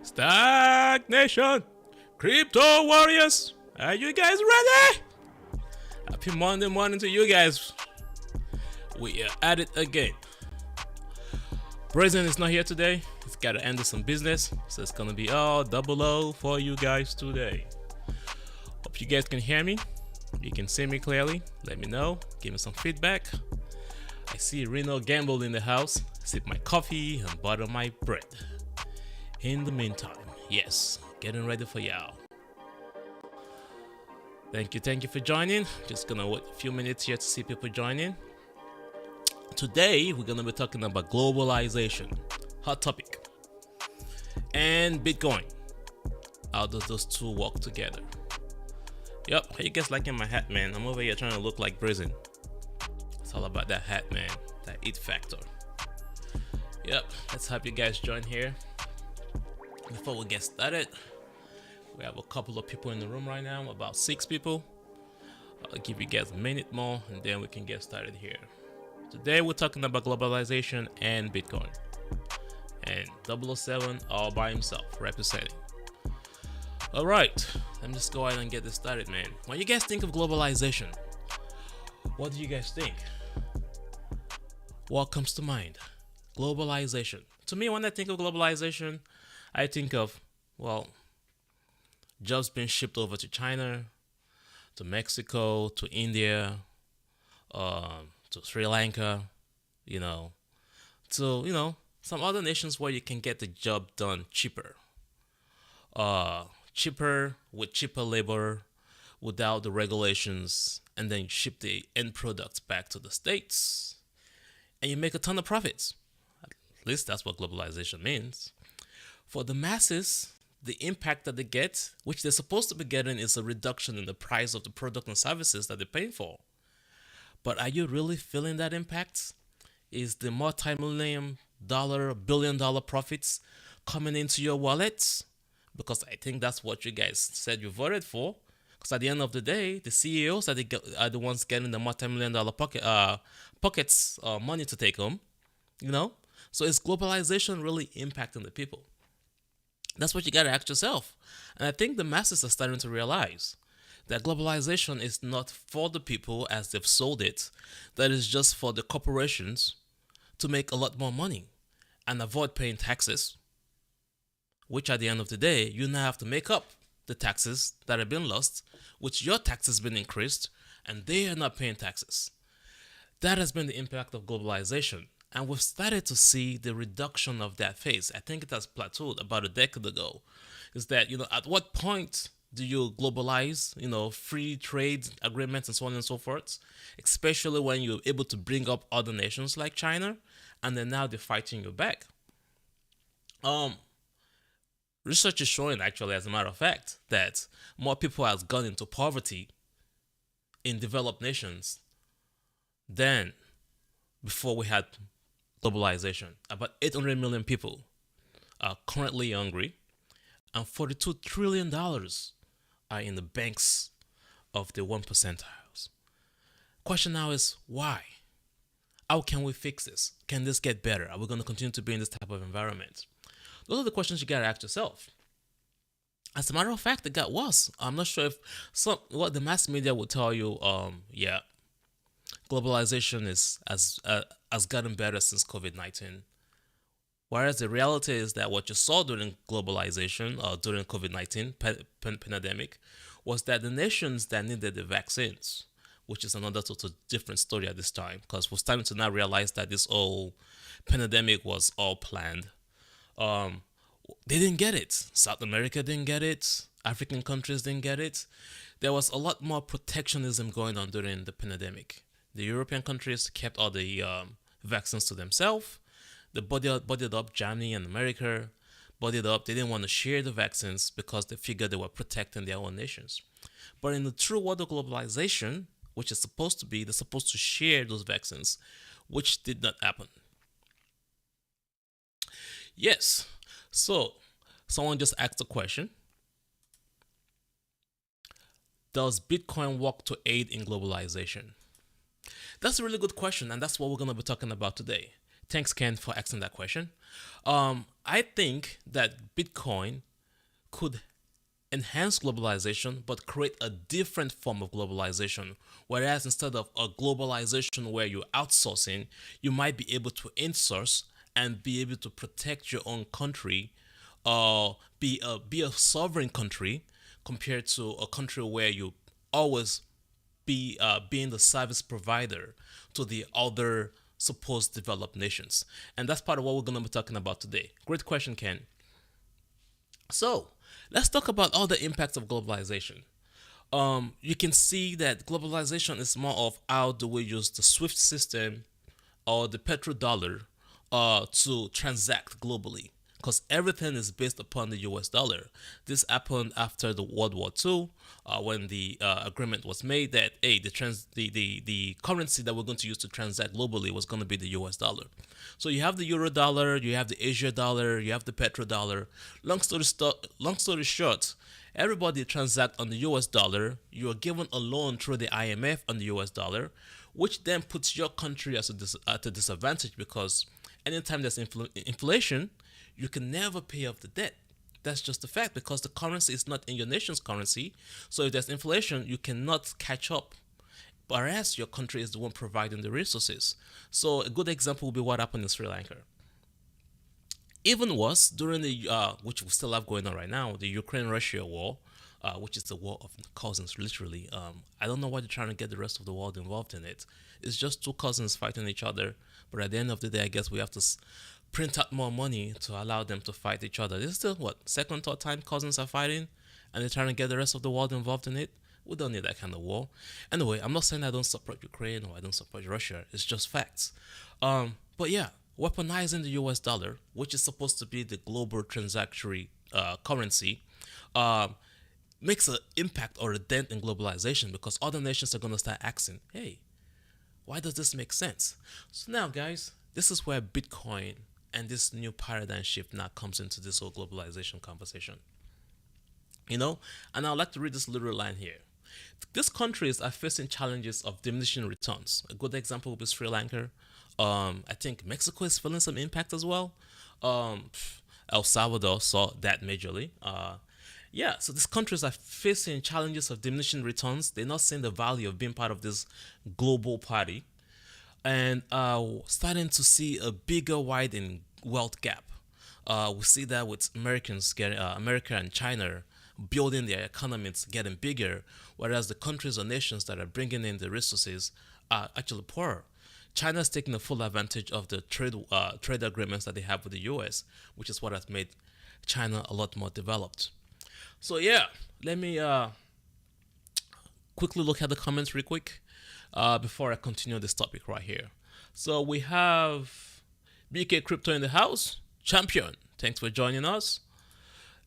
STAKK Nation, Crypto Warriors, are you guys ready? Happy Monday morning to you guys. We are at it again. President is not here today. He's got to handle some business, so it's gonna be all double O for you guys today. Hope you guys can hear me. You can see me clearly. Let me know. Give me some feedback. I see Reno Gamble in the house. Sip my coffee and butter my bread. In the meantime, yes, getting ready for y'all. Thank you for joining. Just gonna wait a few minutes here to see people join in. Today, we're gonna be talking about globalization, hot topic, and Bitcoin. How does those two work together? Yup, how you guys liking my hat, man? I'm over here trying to look like prison. It's all about that hat, man, that it factor. Yep, let's have you guys join here. Before we get started, we have a couple of people in the room right now, about 6 people. I'll give you guys a minute more and then we can get started here. Today we're talking about globalization and Bitcoin. And 007 all by himself representing. Alright, let me just go ahead and get this started, man. When you guys think of globalization, what do you guys think? What comes to mind? Globalization. To me, when I think of globalization, I think of, well, jobs being shipped over to China, to Mexico, to India, to Sri Lanka, to, some other nations where you can get the job done cheaper. Cheaper with cheaper labor, without the regulations, and then you ship the end products back to the States, and you make a ton of profits. At least that's what globalization means. For the masses, the impact that they get, which they're supposed to be getting, is a reduction in the price of the product and services that they're paying for. But are you really feeling that impact? Is the multi-million dollar, billion-dollar profits coming into your wallets? Because I think that's what you guys said you voted for. Because at the end of the day, the CEOs are the ones getting the multi-million dollar pockets money to take home. So is globalization really impacting the people? That's what you got to ask yourself. And I think the masses are starting to realize that globalization is not for the people as they've sold it. That is just for the corporations to make a lot more money and avoid paying taxes, which at the end of the day, you now have to make up the taxes that have been lost, which your taxes been increased, and they are not paying taxes. That has been the impact of globalization. And we've started to see the reduction of that phase. I think it has plateaued about a decade ago. Is that, at what point do you globalize, free trade agreements and so on and so forth, especially when you're able to bring up other nations like China, and then now they're fighting you back. Research is showing, actually, as a matter of fact, that more people have gone into poverty in developed nations than before we had globalization. About 800 million people are currently hungry, and $42 trillion are in the banks of the 1 percentiles. Question now is, why? How can we fix this? Can this get better? Are we going to continue to be in this type of environment? Those are the questions you got to ask yourself. As a matter of fact, it got worse. I'm not sure if what the mass media will tell you, globalization has gotten better since COVID-19. Whereas the reality is that what you saw during globalization or during COVID-19 pandemic was that the nations that needed the vaccines, which is another total different story at this time, because we're starting to now realize that this whole pandemic was all planned. They didn't get it. South America didn't get it. African countries didn't get it. There was a lot more protectionism going on during the pandemic. The European countries kept all the vaccines to themselves. They bodied up Germany and America, bodied up. They didn't want to share the vaccines because they figured they were protecting their own nations. But in the true world of globalization, which is supposed to be, they're supposed to share those vaccines, which did not happen. Yes. So, someone just asked a question. Does Bitcoin work to aid in globalization? That's a really good question, and that's what we're going to be talking about today. Thanks, Ken, for asking that question. I think that Bitcoin could enhance globalization but create a different form of globalization. Whereas instead of a globalization where you're outsourcing, you might be able to insource and be able to protect your own country, or be a sovereign country compared to a country where you always being the service provider to the other supposed developed nations. And that's part of what we're going to be talking about today. Great question, Ken. So let's talk about all the impacts of globalization. You can see that globalization is more of how do we use the SWIFT system or the petrodollar to transact globally, because everything is based upon the US dollar. This happened after the World War II, when the agreement was made that hey, the currency that we're going to use to transact globally was going to be the US dollar. So you have the euro dollar, you have the Asia dollar, you have the petrodollar. Long story short, everybody transact on the US dollar. You are given a loan through the IMF on the US dollar, which then puts your country at a disadvantage, because anytime there's inflation, you can never pay off the debt. That's just a fact, because the currency is not in your nation's currency. So if there's inflation, you cannot catch up, whereas your country is the one providing the resources. So a good example would be what happened in Sri Lanka. Even worse, during the which we still have going on right now, the Ukraine-Russia war, which is the war of cousins, literally. I don't know why they're trying to get the rest of the world involved in it. It's just two cousins fighting each other, but at the end of the day, I guess we have to print out more money to allow them to fight each other. This is still what, second, third time cousins are fighting, and they're trying to get the rest of the world involved in it. We don't need that kind of war. Anyway, I'm not saying I don't support Ukraine or I don't support Russia. It's just facts. But yeah, weaponizing the US dollar, which is supposed to be the global transactory currency, makes an impact or a dent in globalization, because other nations are going to start asking, hey, why does this make sense? So now, guys, this is where Bitcoin and this new paradigm shift now comes into this whole globalization conversation. And I'd like to read this little line here. These countries are facing challenges of diminishing returns. A good example would be Sri Lanka. I think Mexico is feeling some impact as well. El Salvador saw that majorly. So these countries are facing challenges of diminishing returns. They're not seeing the value of being part of this global party, and starting to see a bigger widening wealth gap. We see that with Americans getting America and China building their economies, getting bigger, whereas the countries or nations that are bringing in the resources are actually poorer. China's taking a full advantage of the trade agreements that they have with the US, which is what has made China a lot more developed. So yeah, let me quickly look at the comments real quick before I continue this topic right here. So we have BK Crypto in the house. Champion, thanks for joining us.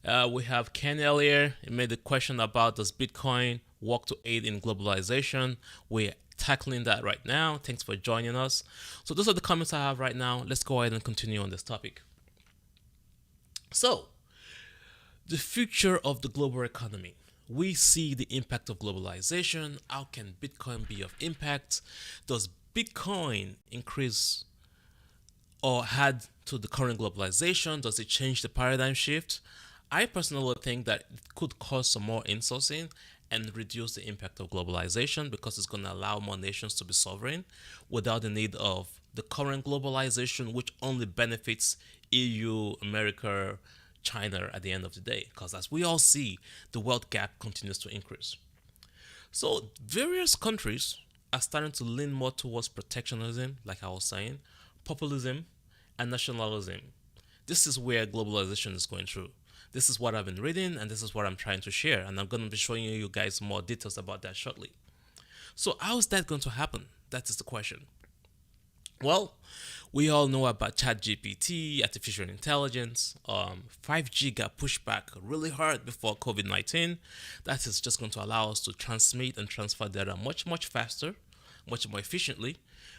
We have Ken earlier. He made a question about does Bitcoin work to aid in globalization. We're tackling that right now. Thanks for joining us. So those are the comments I have right now. Let's go ahead and continue on this topic. So, the future of the global economy. We see the impact of globalization. How can Bitcoin be of impact? Does Bitcoin increase or add to the current globalization? Does it change the paradigm shift? I personally think that it could cause some more insourcing and reduce the impact of globalization, because it's going to allow more nations to be sovereign without the need of the current globalization, which only benefits EU, America, China at the end of the day. Because as we all see, the wealth gap continues to increase. So various countries are starting to lean more towards protectionism, like I was saying, populism, and nationalism. This is where globalization is going through. This is what I've been reading, and this is what I'm trying to share, and I'm going to be showing you guys more details about that shortly. So how is that going to happen? That is the question. Well, we all know about ChatGPT, artificial intelligence. 5G got pushed back really hard before COVID 19. That is just going to allow us to transmit and transfer data much, much faster, much more efficiently.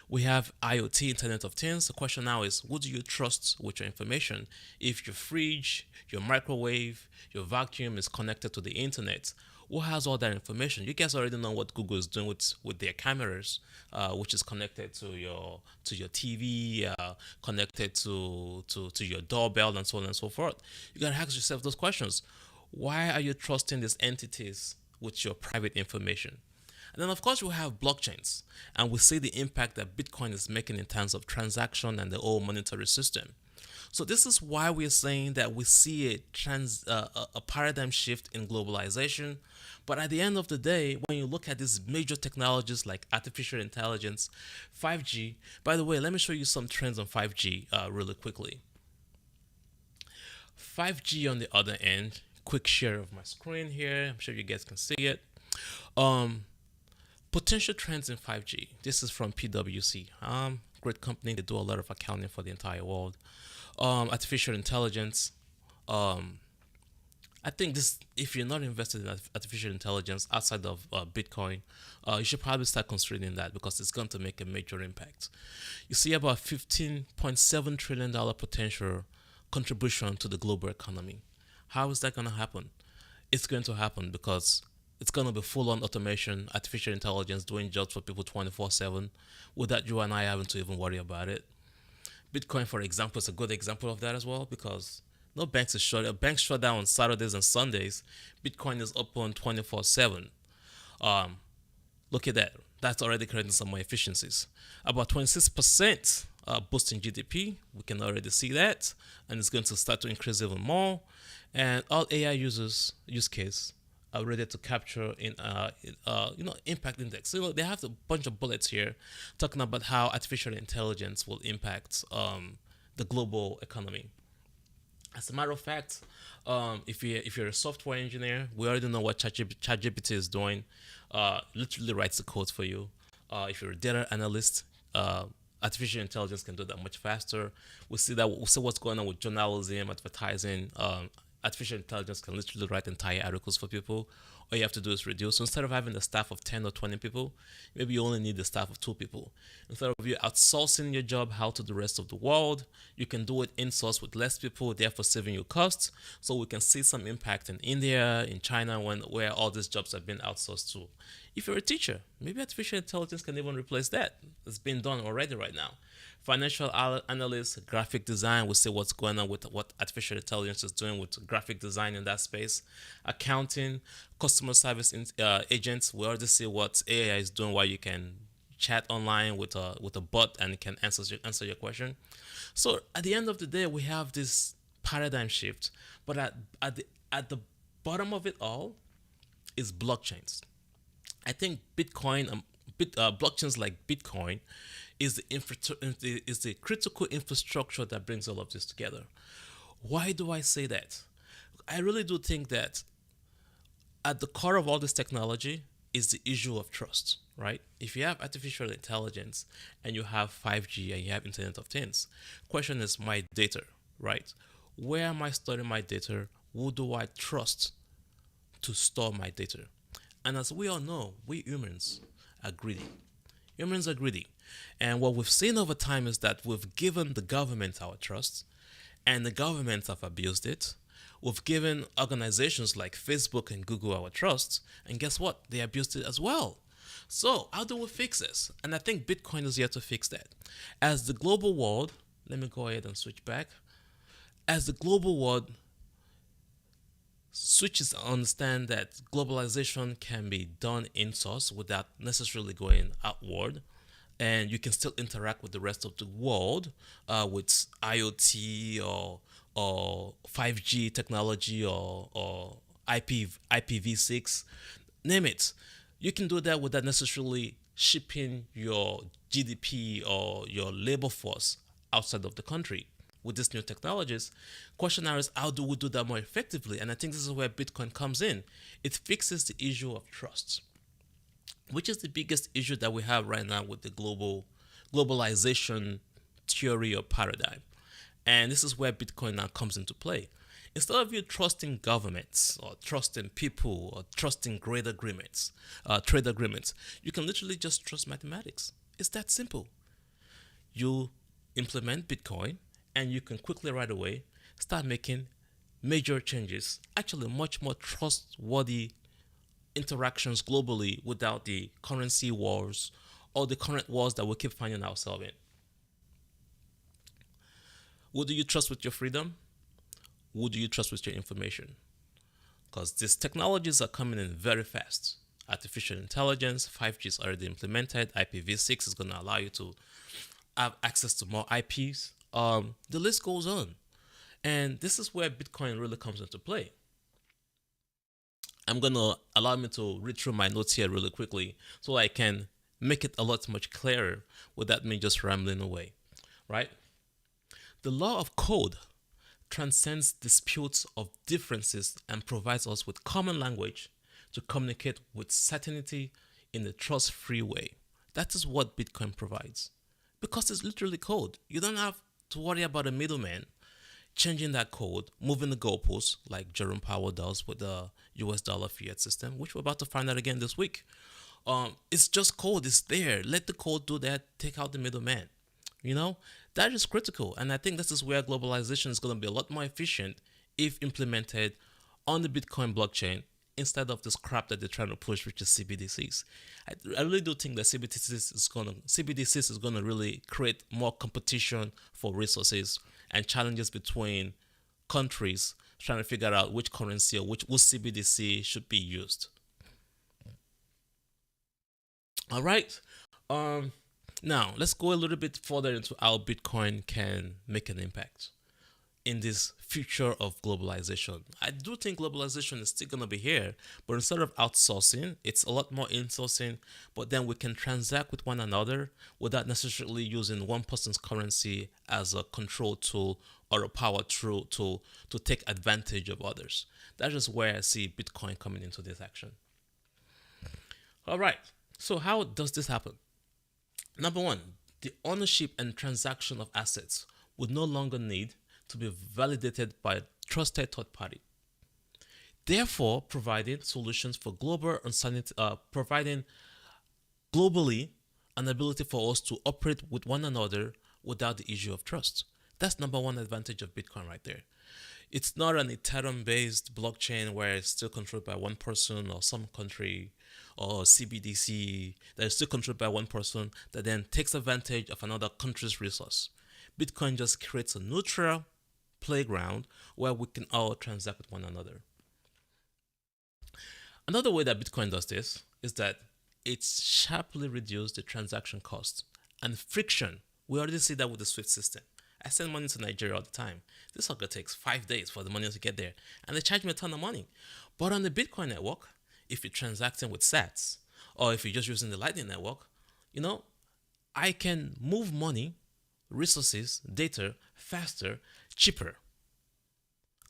We have IoT, Internet of Things. The question now is, who do you trust with your information? If your fridge, your microwave, your vacuum is connected to the internet, who has all that information? You guys already know what Google is doing with their cameras, which is connected to your TV, connected to your doorbell, and so on and so forth. You gotta ask yourself those questions. Why are you trusting these entities with your private information? And then, of course, we have blockchains, and we see the impact that Bitcoin is making in terms of transaction and the whole monetary system. So this is why we're saying that we see a paradigm shift in globalization. But at the end of the day, when you look at these major technologies like artificial intelligence, 5G. By the way, let me show you some trends on 5G really quickly. 5G on the other end. Quick share of my screen here. I'm sure you guys can see it. Um, Potential trends in 5G. This is from PwC. Great company. They do a lot of accounting for the entire world. Artificial intelligence. Um, I think this, if you're not invested in artificial intelligence outside of Bitcoin, you should probably start considering that because it's going to make a major impact. You see about $15.7 trillion potential contribution to the global economy. How is that going to happen? It's going to happen because it's going to be full on automation, artificial intelligence doing jobs for people 24/7 without you and I having to even worry about it. Bitcoin, for example, is a good example of that as well because no banks is shut. Banks shut down on Saturdays and Sundays. Bitcoin is open 24/7. Um, Look at that. That's already creating some more efficiencies. About 26% boosting GDP. We can already see that, and it's going to start to increase even more. And all AI users use case are ready to capture in impact index. So they have a bunch of bullets here talking about how artificial intelligence will impact the global economy. As a matter of fact, if you're a software engineer, we already know what ChatGPT is doing. Literally writes the code for you. If you're a data analyst, artificial intelligence can do that much faster. We see what's going on with journalism, advertising. Artificial intelligence can literally write entire articles for people. All you have to do is reduce. So instead of having a staff of 10 or 20 people, maybe you only need a staff of 2 people. Instead of you outsourcing your job out to the rest of the world, you can do it in-source with less people, therefore saving you costs. So we can see some impact in India, in China, where all these jobs have been outsourced to. If you're a teacher, maybe artificial intelligence can even replace that. It's been done already right now. Financial analysts, graphic design, we see what's going on with what artificial intelligence is doing with graphic design in that space. Accounting, customer service agents, we already see what AI is doing while you can chat online with a bot and it can answer your question. So at the end of the day, we have this paradigm shift, but at the bottom of it all is blockchains. I think blockchains like Bitcoin is the critical infrastructure that brings all of this together. Why do I say that? I really do think that at the core of all this technology is the issue of trust, right? If you have artificial intelligence and you have 5G and you have Internet of Things, question is my data, right? Where am I storing my data? Who do I trust to store my data? And as we all know, we humans are greedy. Humans are greedy. And what we've seen over time is that we've given the government our trust, and the governments have abused it. We've given organizations like Facebook and Google our trust, and guess what? They abused it as well. So, how do we fix this? And I think Bitcoin is here to fix that. As the global world, let me go ahead and switch back. As the global world switches to understand that globalization can be done in source without necessarily going outward, and you can still interact with the rest of the world with IoT or 5G technology or IPv6, name it. You can do that without necessarily shipping your GDP or your labor force outside of the country with these new technologies. Question now is, how do we do that more effectively? And I think this is where Bitcoin comes in. It fixes the issue of trust, which is the biggest issue that we have right now with the globalization theory or paradigm. And this is where Bitcoin now comes into play. Instead of you trusting governments or trusting people or trusting trade agreements, you can literally just trust mathematics. It's that simple. You implement Bitcoin and you can quickly right away start making major changes, actually much more trustworthy interactions globally without the currency wars or the current wars that we keep finding ourselves in. Who do you trust with your freedom? Who do you trust with your information? Because these technologies are coming in very fast. Artificial intelligence, 5G is already implemented, IPv6 is going to allow you to have access to more IPs. The list goes on. And this is where Bitcoin really comes into play. I'm going to allow me to read through my notes here really quickly so I can make it a lot much clearer without me just rambling away, right? The law of code transcends disputes of differences and provides us with common language to communicate with certainty in a trust-free way. That is what Bitcoin provides. Because it's literally code. You don't have to worry about a middleman changing that code, moving the goalposts like Jerome Powell does with the US dollar fiat system, which we're about to find out again this week. It's just code. It's there. Let the code do that. Take out the middleman. You know, that is critical. And I think this is where globalization is going to be a lot more efficient if implemented on the Bitcoin blockchain instead of this crap that they're trying to push, which is CBDCs. I really do think that CBDCs is going to really create more competition for resources and challenges between countries trying to figure out which currency or which CBDC should be used. All right. Now, let's go a little bit further into how Bitcoin can make an impact in this future of globalization. I do think globalization is still going to be here, but instead of outsourcing, it's a lot more insourcing, but then we can transact with one another without necessarily using one person's currency as a control tool or a power tool to take advantage of others. That is where I see Bitcoin coming into this action. All right, so how does this happen? Number one, the ownership and transaction of assets would no longer need to be validated by a trusted third party, therefore providing solutions for global uncertainty, providing globally an ability for us to operate with one another without the issue of trust. That's number one advantage of Bitcoin right there. It's not an Ethereum-based blockchain where it's still controlled by one person or some country, or CBDC that is still controlled by one person that then takes advantage of another country's resource. Bitcoin just creates a neutral playground where we can all transact with one another. Another way that Bitcoin does this is that it's sharply reduced the transaction cost and friction. We already see that with the SWIFT system. I send money to Nigeria all the time. This sucker takes 5 days for the money to get there, and they charge me a ton of money. But on the Bitcoin network, if you're transacting with sats or if you're just using the Lightning network, I can move money, resources, data faster, cheaper,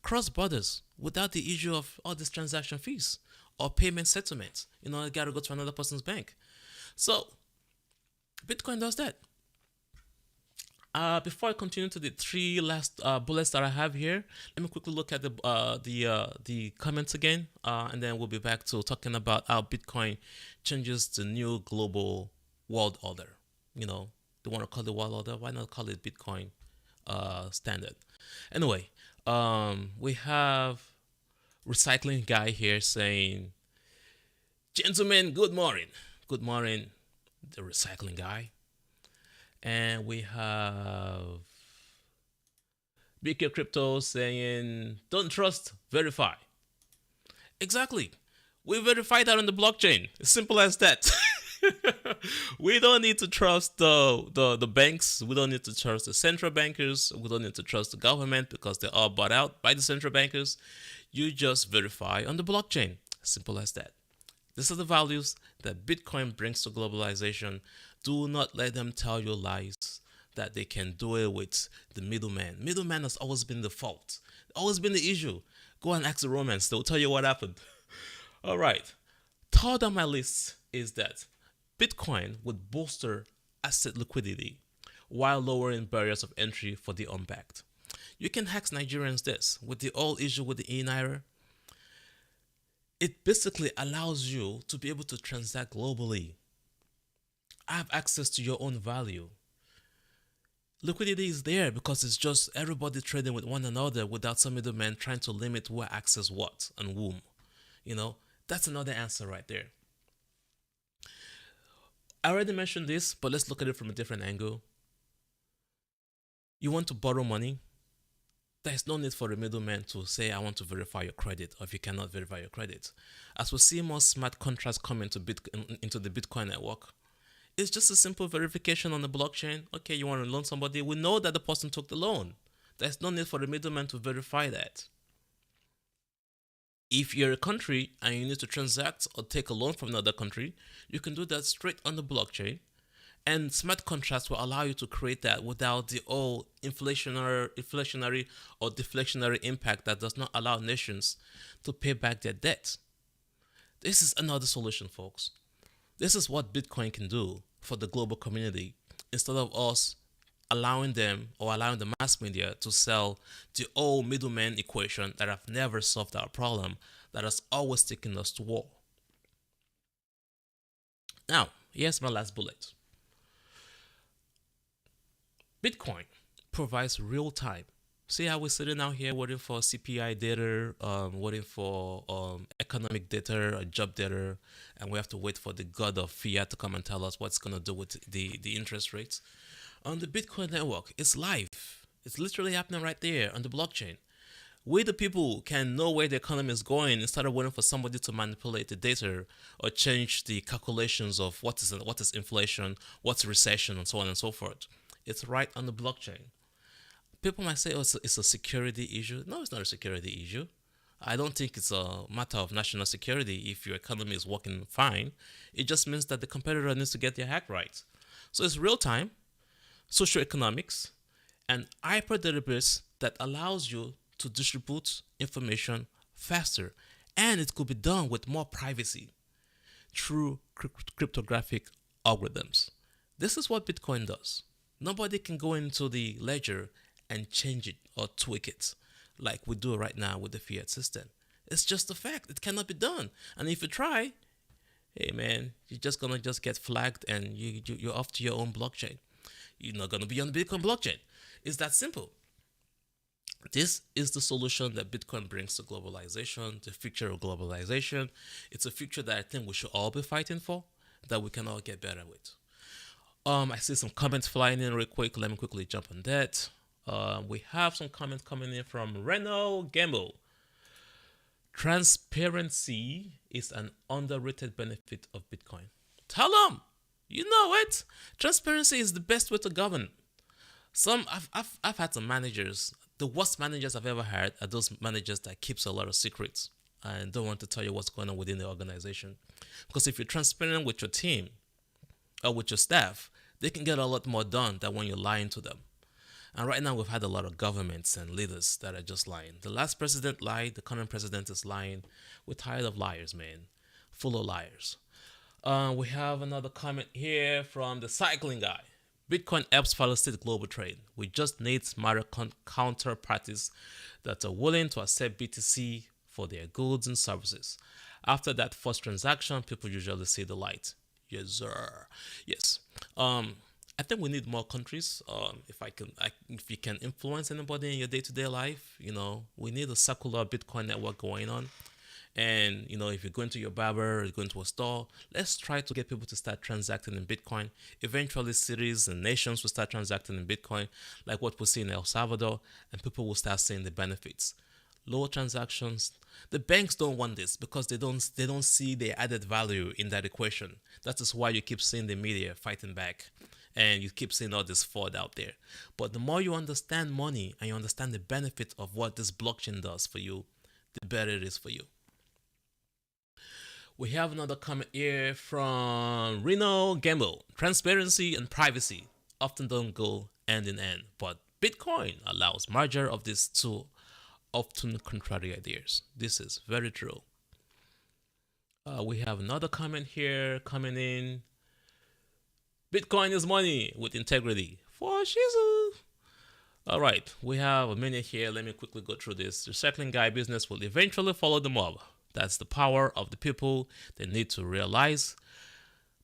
cross borders without the issue of all these transaction fees or payment settlements. I gotta go to another person's bank. So Bitcoin does that. Before I continue to the three last bullets that I have here, let me quickly look at the comments again, and then we'll be back to talking about how Bitcoin changes the new global world order. They want to call it world order. Why not call it Bitcoin standard? Anyway, we have recycling guy here saying, "Gentlemen, good morning." Good morning, the recycling guy. And we have BK Crypto saying, "Don't trust, verify." Exactly. We verify that on the blockchain. It's simple as that. We don't need to trust the banks. We don't need to trust the central bankers. We don't need to trust the government because they're all bought out by the central bankers. You just verify on the blockchain. Simple as that. These are the values that Bitcoin brings to globalization. Do not let them tell you lies that they can do it with the middleman. Middleman has always been the fault, always been the issue. Go and ask the Romans, they'll tell you what happened. All right. Third on my list is that Bitcoin would bolster asset liquidity while lowering barriers of entry for the unbacked. You can hack Nigerians this with the whole issue with the e-naira. It basically allows you to be able to transact globally, have access to your own value. Liquidity is there because it's just everybody trading with one another without some middleman trying to limit who access what and whom. You know, that's another answer right there. I already mentioned this, but let's look at it from a different angle. You want to borrow money, there's no need for a middleman to say, I want to verify your credit, or if you cannot verify your credit. As we see more smart contracts come into the Bitcoin network, it's just a simple verification on the blockchain. Okay, you want to loan somebody, we know that the person took the loan. There's no need for the middleman to verify that. If you're a country and you need to transact or take a loan from another country, you can do that straight on the blockchain. And smart contracts will allow you to create that without the old inflationary or deflationary impact that does not allow nations to pay back their debt. This is another solution, folks. This is what Bitcoin can do for the global community instead of us allowing them or allowing the mass media to sell the old middleman equation that have never solved our problem, that has always taken us to war. Now, here's my last bullet. Bitcoin provides real time. See how we're sitting out here waiting for CPI data, waiting for economic data or job data, and we have to wait for the god of fiat to come and tell us what's going to do with the interest rates. On the Bitcoin network, it's live. It's literally happening right there on the blockchain. We, the people, can know where the economy is going instead of waiting for somebody to manipulate the data or change the calculations of what is inflation, what's recession, and so on and so forth. It's right on the blockchain. People might say, oh, it's a security issue. No, it's not a security issue. I don't think it's a matter of national security if your economy is working fine. It just means that the competitor needs to get their hack right. So it's real time, socioeconomics, and hyper database that allows you to distribute information faster. And it could be done with more privacy through cryptographic algorithms. This is what Bitcoin does. Nobody can go into the ledger and change it or tweak it like we do right now with the fiat system. It's just a fact. It cannot be done. And if you try, hey man, you're just gonna get flagged and you're off to your own blockchain. You're not gonna be on the Bitcoin blockchain. It's that simple. This is the solution that Bitcoin brings to globalization, the future of globalization. It's a future that I think we should all be fighting for, that we can all get better with. I see some comments flying in real quick. Let me quickly jump on that. We have some comments coming in from Reno Gamble. Transparency is an underrated benefit of Bitcoin. Tell them, you know it. Transparency is the best way to govern. I've had some managers. The worst managers I've ever had are those managers that keeps a lot of secrets and don't want to tell you what's going on within the organization. Because if you're transparent with your team or with your staff, they can get a lot more done than when you're lying to them. And right now we've had a lot of governments and leaders that are just lying. The last president lied, the current president is lying. We're tired of liars, man. Full of liars. We have another comment here from the cycling guy. Bitcoin helps facilitate global trade. We just need smarter counterparties that are willing to accept BTC for their goods and services. After that first transaction, people usually see the light. Yes, sir. Yes. I think we need more countries. If you can influence anybody in your day-to-day life, we need a circular Bitcoin network going on. And if you're going to your barber or you're going to a store, let's try to get people to start transacting in Bitcoin. Eventually, cities and nations will start transacting in Bitcoin, like what we see in El Salvador, and people will start seeing the benefits. Lower transactions. The banks don't want this because they don't see the added value in that equation. That is why you keep seeing the media fighting back, and you keep seeing all this fraud out there. But the more you understand money and you understand the benefit of what this blockchain does for you, the better it is for you. We have another comment here from Reno Gamble. Transparency and privacy often don't go hand in hand, but Bitcoin allows merger of these two often contrary ideas. This is very true. We have another comment here coming in. Bitcoin is money with integrity. For shizu. All right, we have a minute here. Let me quickly go through this. The recycling guy business will eventually follow the mob. That's the power of the people. They need to realize.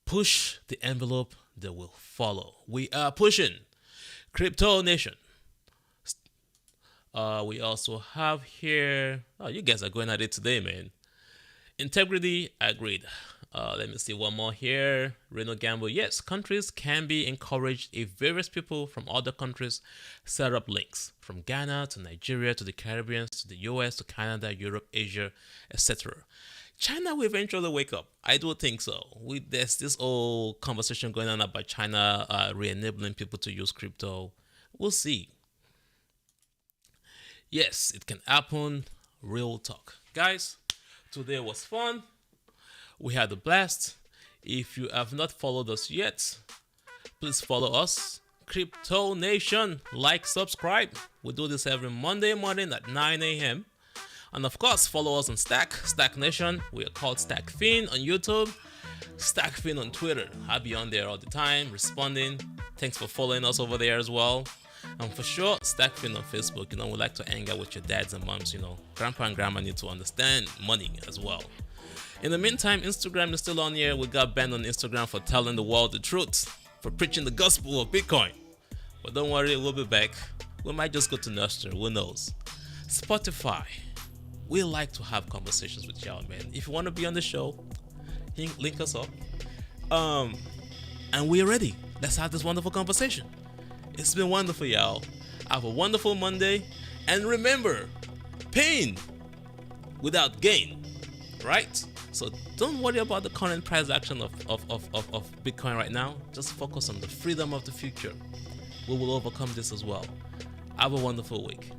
Push the envelope, they will follow. We are pushing. Crypto Nation. We also have here. Oh, you guys are going at it today, man. Integrity, agreed. Let me see one more here. Reno Gamble. Yes, countries can be encouraged if various people from other countries set up links from Ghana to Nigeria to the Caribbean to the US to Canada, Europe, Asia, etc. China will eventually wake up. I do think so. There's this whole conversation going on about China re-enabling people to use crypto. We'll see. Yes, it can happen. Real talk. Guys, today was fun. We had a blast. If you have not followed us yet, please follow us. Crypto Nation, like, subscribe. We do this every Monday morning at 9 a.m. And of course, follow us on STAKK Nation. We are called STAKK on YouTube, STAKK on Twitter. I'll be on there all the time, responding. Thanks for following us over there as well. And for sure, STAKK on Facebook. We like to hang out with your dads and moms. Grandpa and grandma need to understand money as well. In the meantime, Instagram is still on here. We got banned on Instagram for telling the world the truth, for preaching the gospel of Bitcoin. But don't worry, we'll be back. We might just go to nursery, who knows. Spotify. We like to have conversations with y'all, man. If you want to be on the show, link us up. And we're ready. Let's have this wonderful conversation. It's been wonderful, y'all. Have a wonderful Monday. And remember, pain without gain, right? So don't worry about the current price action of Bitcoin right now. Just focus on the freedom of the future. We will overcome this as well. Have a wonderful week.